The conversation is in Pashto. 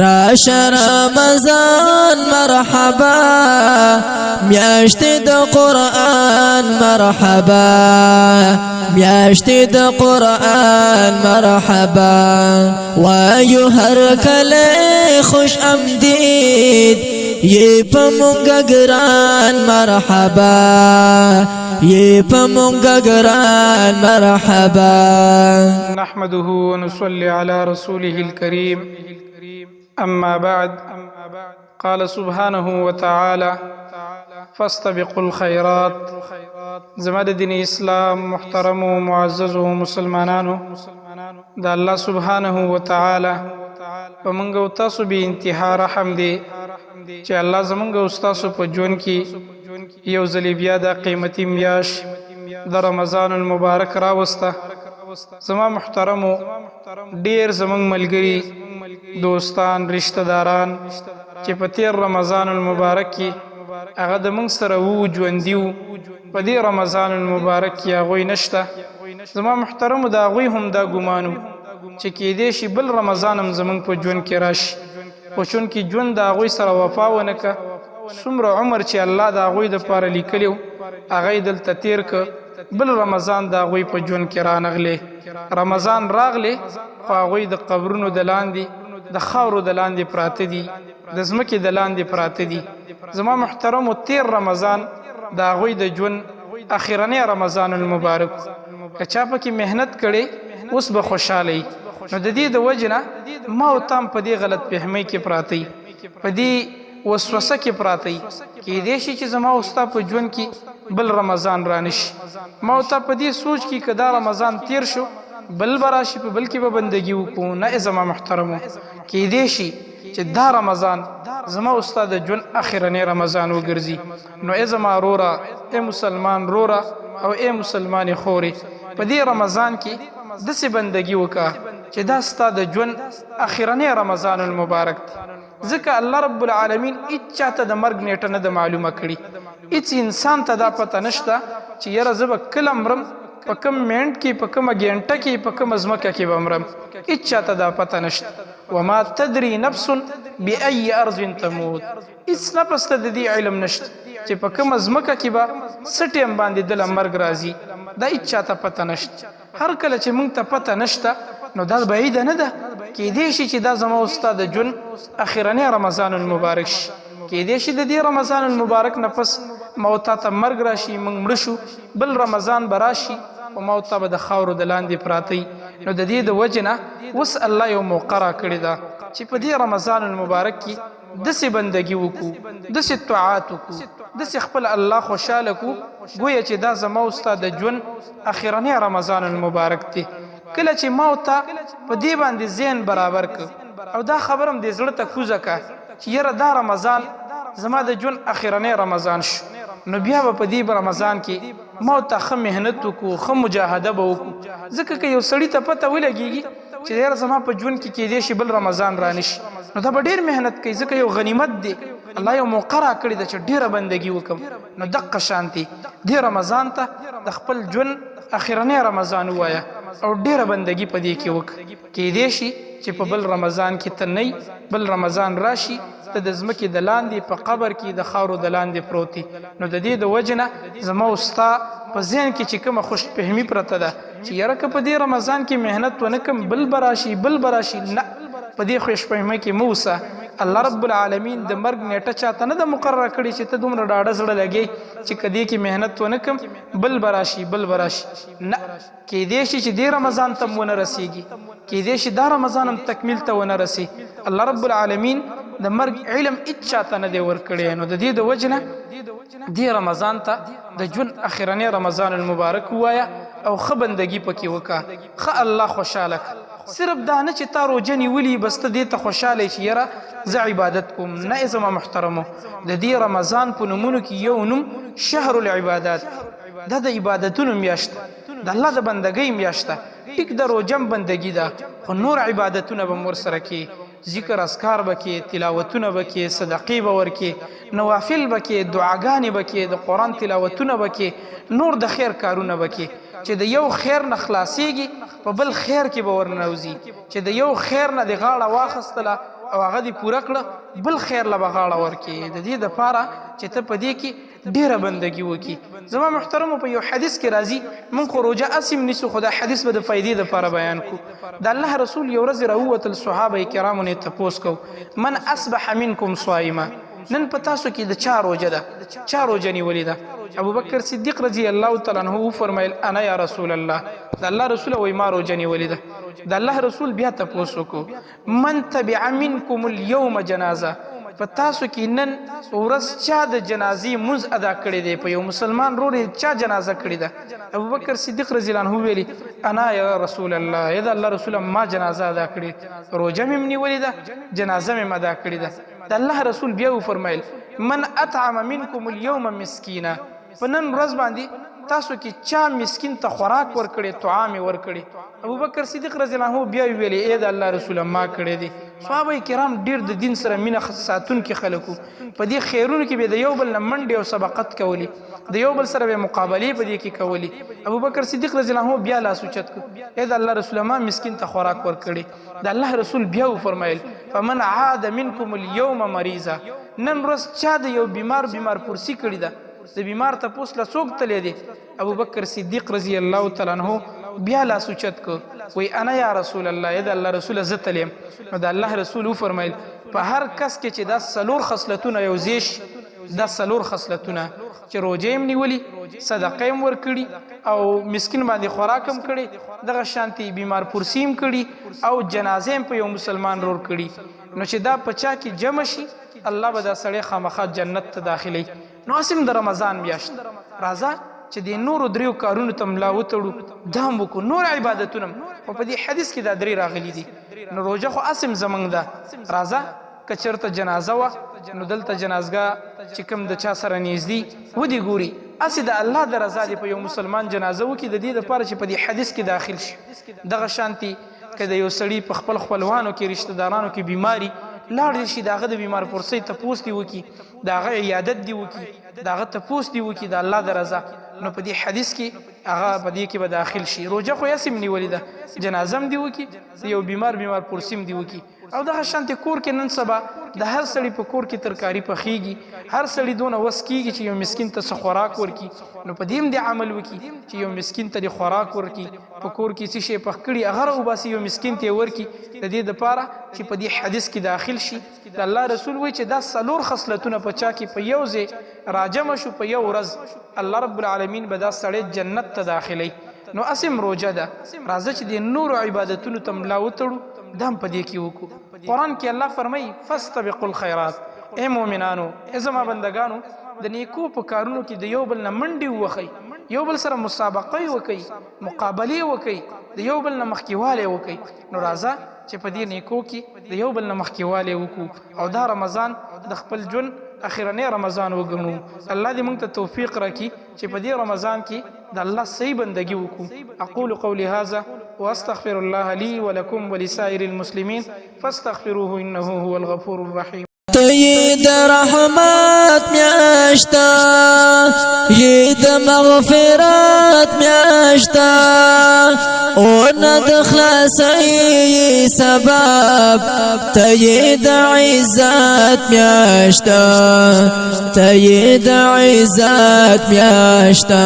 راش رمضان مرحبا میاشت د قرآن مرحبا میاشت د قرآن مرحبا وایو هر کله خوش آمدید یہ پمونگا گران مرحبا یہ پمونگا گران مرحبا نحمده ونصلي على رسوله الكريم أما بعد قال سبحانه وتعالى فاستبقوا الخيرات زماد دين اسلام محترم و معزز و مسلمانانو دا الله سبحانه وتعالى ومنگا و تاسو بی انتها رحم دی چې الله زمونږ او تاسو په ژوند کې یو ځل بیا د قیمتي میاش د رمضان المبارک راوسته زما محترمو ډیر زمونږ ملګري دوستان رشتہ داران چې په تیر رمضان المبارک کې هغه د موږ سره وو ژوندي وو په دې رمضان المبارک کې هغوی نشته زما محترمو د هغوی هم دا ګمانو چې کیدای شي بل رمضان هم زمونږ په ژوند کې راشي خو چونکې ژوند د هغوی سره وفا ونه که څومره عمر چې الله د هغوی دپاره لیکلی و هغه یې دلته تیر که بل رمضان د هغوی په ژوند کې رانغلی رمضان راغلی خو هغوی د قبرونو د لاندې د خاورو د لاندې پراته دي د ځمکې د لاندې پراته دي زما محترمو تیر رمضان د هغوی د ژوند اخرنی رمضان المبارک که چا پکې محنت کړی اوس به خوشحاله نو د دې د وجې نه ما او تام په دې غلط فهمۍ کې پراته په دې وسوسه کې پراته کیدای شي چې زما او ستا په ژوند کې بل رمضان رانشي ما او تا په دې سوچ کې که دا رمضان تیر شو بل براشي په بل کې به بندگی وکړو نه زما محترمو کیدای شي چې دا رمضان زما او ستا د ژوند اخرنی رمضان وګرځي نو ای زما وروره ای مسلمان وروره او ای مسلمانې خورې په دې رمضان کې داسې بندگی وکړه چې دا ستا د ژوند اخرنی رمضان المبارک دی ځکه الله رب العالمین هیڅ چاته د مرګ نیټه نه ده معلومه کړي هیڅ انسان ته دا پته نشته چې یاره زه به کله مرم په کوم منټ کې په کومه ګینټه کې په کومه ځمکه کې به مرم هیڅ چاته دا پته نشته وما تدري نفس بأي أرض تموت هیڅ نفس ته د دې علم نشته چې په کومه ځمکه کې به څه ټیم باندې دله مرګ راځي دا هیڅ چاته پته نشته هر کله چې موږ ته پته نشته نو دا بعیده نه ده کیدای شي چې دا زما او ستا د ژوند اخرنی رمضان المبارک شي کیدای شي د دې رمضان المبارک نه پس ما ته مرګ راشي موږ مړه شو بل رمضان به راشي او ما ته به د خاورو د لاندې پراته نو د دې د وجې نه اوس الله یو موقع راکړې ده چې په دې رمضان المبارک کې داسې بندګي وکړو داسې طاعات وکړو داسې خپل الله خوشحاله کړو ګویا چې دا زما او ستا د ژوند اخرنی رمضان المبارک دی کله چې ما ته په دې باندې ذهن برابر کړ او دا خبرم دې زړه ته کوزه که چې یاره دا رمضان زما د ژوند اخرنی رمضان شو نو بیا به په دې رمضان کې ما ته ښه محنت وکړو ښه مجاهده به وکړو ځکه که یو سړي ته پته ولګېږي چې یاره زما په ژوند کې کیدای شي بل رمضان رانشي نو دا به ډېر محنت کوي ځکه یو غنیمت دی الله یو موقع راکړې ده چې ډېره بندګي وکړم نو دقه شانتې دې رمضان ته د خپل ژوند اخرنی رمضان ووایه او ډېره بندګي په دې کې وکړه کیدای شي چې په بل رمضان کې ته نه بل رمضان راشي ته د ځمکې د لاندې په قبر کې د خاورو د لاندې پروت نو د دې د وجې نه زما او ستا په ذهن کې چې کومه خوش فهمي پرته ده چې یاره که په دې رمضان کې محنت ونه کړم بل به راشي بل به راشي نه په دې خوش فهمۍ کې مه اوسه الله رب العالمین د مرګ نیټه چاته نه ده مقرره کړې چې ته دومره ډاډه زړه لګې چې که دې کې محنت ونه کړم بل به راشي بل به راشي نه کیدای شي چې دې رمضان ته ونه رسیږي کیدای شي دا رمضان هم تکمیل ته ونه رسي الله رب العالمین د مرګ علم هیڅ چاته نه دی ورکړی نو د دې د وجې نه دې رمضان ته د ژوند اخرنی رمضان المبارک ووایه او ښه بندګي پکې وکړه ښه الله خوشحاله صرف دا نه چې تا روژه نیولي بس ته دې ته خوشحاله چې یاره زه عبادت کوم نه زما محترمو د دې رمضان په نومونو کې یو نوم شهر العبادات دا د عبادتونو میاشت د الله د بندګۍ میاشت ټیک د روژه بندګي ده خو نور عبادتونه به ور سره کې ذکر اذکار بکی تلاوتونه بکی صدقې به ورکې نوافل بکی دعاګانې بکی د قرآن تلاوتونه بکی نور د خیر کارونه بکی چې د یو خیر نه خلاصيږي په بل خیر کې به ورنوزي چې د یو خیر نه د غاړه واخستله او هغه دې پوره کړه بل خیر له بغاړه ورکې د دې دپاره چې ته په دې کې ډیره بندگی وکي. زما محترمو په یو حدیث کې راځي مونږ خو روژه اسیم نیسو خو دا حدیث به د فایدې دپاره بیان کو. د الله رسول یو ورځ راووتل صحابه کرامو نه تپوس کو من اصبح منکم صائما نن په تاسو کې د چا روژه ده چا روژه نیولې ده. ابوبکر صدیق رضی الله تعالی عنہ فرمایل انا یا رسول الله د الله رسول وای ما روژه نیولې ده. د الله رسول بیا تپوس وکړو من تبع منکم اليوم جنازه په تاسو کې نن ورځ چا د جنازې مونځ ادا کړی دی په یو مسلمان رورې چا جنازه کړې ده. ابوبکر صدیق رضی الله عنه ویلي انا یا رسول الله یا د الله رسول ما جنازه ادا کړې روژه مې نیولې ده جنازه مې ادا کړې ده. د الله رسول بیا وفرمایل من اطعم منکم اليوم مسکینا په نن ورځ باندې تاسو کې چا مسکین ته خوراک ورکړي طعام ورکړي. ابوبکر صدیق رضی الله عنه بیا ویلي اے د الله رسول ما کړی دی. صحابه کرام ډیر د دین سره مینه ساتونکي خلکو په دې خیرونو کې به د یو بل نه منډې او سبقت کولی د یو بل سره به مقابلې په دې کې کولی. ابوبکر صدیق رضی الله عنه بیا لاس اوچت کړ اے د الله رسول ما مسکین ته خوراک ورکړي. د الله رسول بیا وفرمایل فمن عاد منکم اليوم مریضا نن ورځ چا د یو بیمار پرسی کړی ده د بیمار ته پوس له څوک تللی دی. ابوبکر صدیق رضی الله تعالی عنہ بیا لاس اوچت کړ وی انا یا رسول الله یا د الله رسول زه تلیم. نو د الله رسول وفرمایل په هر کس کې چې دا څلور خصلتونه یو زیش دا څلور خصلتونه چې روژه یې نیولي صدقه یې ورکړي او مسکین باندې خوراک هم کړي دغه شانتي بیمار پرسی هم کړي او جنازه هم په یو مسلمان رور کړي نو چې دا په چا کې جمع شي الله به دا سړی خامخا جنت ته داخلي. نو اسیم د رمضان میاشت راځه چې د نورو دریو کارونو ته ملا وتړو دا هم وکړو نور عبادتونه خو په دې حدیث کې دا درې راغلي دي. نو روژه خو اسیم زمونږ ده راځه که چېرته جنازه وه نو دلته جنازګاه چې کوم د چا سره نږدې ودې ګوري اسې د الله د رضا دی په یو مسلمان جنازه وکړي د دې دپاره چې په دې حدیث کې داخل شي. دغه شانتي که د یو سړي په خپل خپلوانو کې رشته دارانو کې بیماري لاړ شي د هغه د بیمار پرسۍ تپوس دې وکړي د هغه عیادت دې وکړي د هغه تپوس دې وکړي د الله د رضا. نو په دې حدیث کې هغه په دې کې به داخل شي. روژه خو یاسې نیولې ده جنازه هم دې وکړي د یو بیمار پرسي هم دې وکړي. او دغه شانتې کور کې نن سبا د هر سړي په کور کې ترکاري پخېږي هر سړي دونه وس کېږي چې یو مسکین ته څه خوراک ورکړي. نو په دې هم دې عمل وکړي چې یو مسکین ته دې خوراک ورکړي په کور کې څه شی پخ کړي هغه راوباسي یو مسکین ته یې ورکړي د دې دپاره چې په دې حدیث کې داخل شي. د الله رسول وایي چې دا څلور خصلتونه په چا کې په یو ځای راجمع شو په یو ورځ الله رب العالمین به دا سړی جنت ته داخلی. نو اسیم روژه ده راځه چې د نورو عبادتونو ته ملا وتړو دا هم په دې کې وکړو. قرآن کې الله فرمایي فاستبقوا الخیرات اے مؤمنانو ای زما بندگانو د نیکو په کارونو کې د یو بل نه منډې ووهئ یو بل سره مسابقه وکړئ مقابلې وکړئ د یو بل نه مخکېوالی وکړئ. نو راځه چې په دې نیکو کې د یو بل نه مخکېوالی وکړو او دا رمضان د خپل ژوند اخرنی رمضان وګڼو. الله دې موږ ته توفیق راکړي چې په دې رمضان کې د الله صحیح بندگی وکړو. اقول قولي هذا واستغفر الله لي ولكم ولسائر المسلمين فاستغفروه انه هو الغفور الرحيم. تيد رحمت میاشتا ید مغفرت میاشتا او ندخلاصی سبب تيد عزت میاشتا تيد عزت میاشتا.